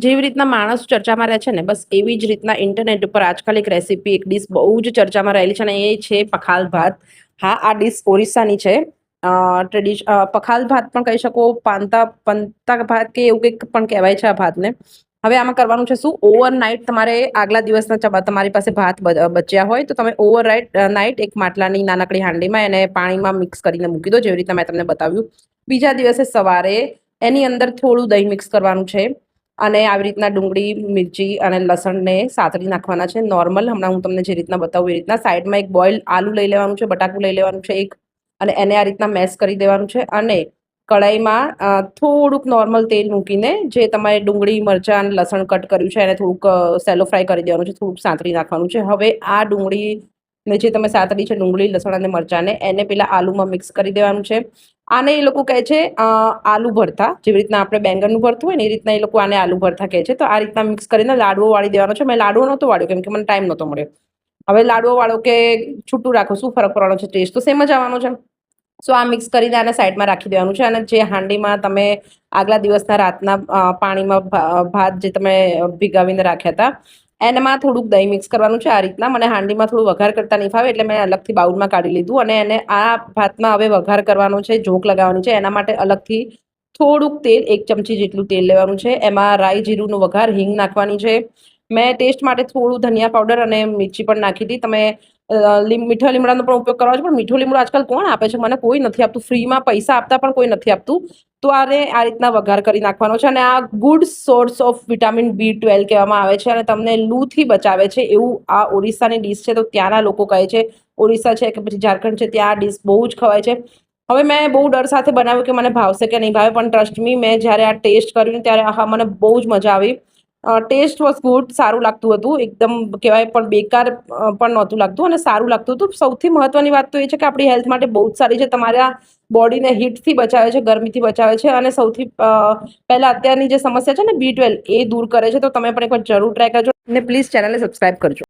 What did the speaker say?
જેવી રીતના માણસ ચર્ચામાં રહે છે ને, બસ એવી જ રીતના ઇન્ટરનેટ ઉપર આજકાલ એક રેસીપી, એક ડિશ બહુ જ ચર્ચામાં રહેલી છે અને એ છે પખાલ ભાત. હા, આ ડિશ ઓરિસ્સાની છે. પખાલ ભાત પણ કહી શકો, પંતા ભાત કે એવું કંઈક પણ કહેવાય છે આ ભાતને. હવે આમાં કરવાનું છે શું? ઓવરનાઇટ તમારે આગલા દિવસના તમારી પાસે ભાત બચ્યા હોય તો તમે નાઇટ એક માટલાની નાનકડી હાંડીમાં એને પાણીમાં મિક્સ કરીને મૂકી દો, જેવી રીતના મેં તમને બતાવ્યું. બીજા દિવસે સવારે એની અંદર થોડું દહીં મિક્સ કરવાનું છે અને આવી રીતના ડુંગળી, મિરચી અને લસણને સાતળી નાખવાના છે નોર્મલ. હમણાં હું તમને જે રીતના બતાવું એ રીતના. સાઈડમાં એક બોઇલ આલુ લઈ લેવાનું છે, બટાકું લઈ લેવાનું છે એક, અને એને આ રીતના મેશ કરી દેવાનું છે. અને કડાઈમાં થોડુંક નોર્મલ તેલ મૂકીને જે તમારે ડુંગળી, મરચાં અને લસણ કટ કર્યું છે એને થોડુંક સેલો ફ્રાય કરી દેવાનું છે, થોડુંક સાંતળી નાખવાનું છે. હવે આ ડુંગળીને જે તમે સાતળી છે, ડુંગળી, લસણ અને મરચાંને, એને પેલા આલુમાં મિક્સ કરી દેવાનું છે. આને એ લોકો કહે છે આલુ ભરતા, જેવી રીતના આપણે બેંગનનું ભરતું હોય ને એ રીતના એ લોકો આને આલુ ભરતા કહે છે. તો આ રીતના મિક્સ કરીને લાડવો વાળી દેવાનો છે. મેં લાડવો નહોતો વાળ્યો કેમ કે મને ટાઈમ નહોતો મળ્યો. હવે લાડવો વાળો કે છૂટું રાખો, શું ફરક પડવાનો છે? ટેસ્ટ તો સેમ જ આવવાનો છે. સો આ મિક્સ કરીને આને સાઈડમાં રાખી દેવાનું છે. અને જે હાંડીમાં તમે આગલા દિવસના રાતના પાણીમાં ભાત જે તમે ભીગાવીને રાખ્યા હતા એનામાં થોડુંક દહીં મિક્સ કરવાનું છે આ રીતના. મને હાંડીમાં થોડું વઘાર કરતા નહીં ફાવે એટલે મેં અલગથી બાઉલમાં કાઢી લીધું. અને એને આ ભાતમાં હવે વઘાર કરવાનો છે, ઝોક લગાવવાની છે. એના માટે અલગથી થોડુંક તેલ, 1 ચમચી જેટલું તેલ લેવાનું છે. એમાં રાઈ જીરુંનો વઘાર, હિંગ નાખવાની છે. મેં ટેસ્ટ માટે થોડું ધનિયા પાવડર અને મિરચી પણ નાખી હતી. તમે મીઠા લીમડાનો પણ ઉપયોગ કરવા છો, પણ મીઠો લીમડો આજકાલ કોણ આપે છે? મને કોઈ નથી આપતું. ફ્રીમાં પૈસા આપતા પણ કોઈ નથી આપતું. તો આને આ રીતના વઘાર કરી નાખવાનો છે. અને આ good source of vitamin B12 કહેવામાં આવે છે અને તમને લૂથી બચાવે છે. એવું આ ઓરિસ્સાની ડીશ છે. તો ત્યાંના લોકો કહે છે, ઓરિસ્સા છે કે પછી ઝારખંડ છે, ત્યાં આ ડીશ બહુ જ ખવાય છે. હવે મેં બહુ ડર સાથે બનાવ્યું કે મને ભાવશે કે નહીં ભાવે, પણ ટ્રસ્ટ મી, મેં જ્યારે આ ટેસ્ટ કર્યું ત્યારે આહા, મને બહુ જ મજા આવી. ટેસ્ટ વોઝ ગુડ, સારું લાગતું હતું. એકદમ કહેવાય પણ બેકાર પણ નહોતું લાગતું અને સારું લાગતું હતું. સૌથી મહત્વની વાત તો એ છે કે આપણી હેલ્થ માટે બહુ જ સારી છે. તમારા બોડીને હીટથી બચાવે છે, ગરમીથી બચાવે છે. અને સૌથી પહેલાં અત્યારની જે સમસ્યા છે ને B12, એ દૂર કરે છે. તો તમે પણ એકવાર જરૂર ટ્રાય કરજો અને પ્લીઝ ચેનલને સબસ્ક્રાઈબ કરજો.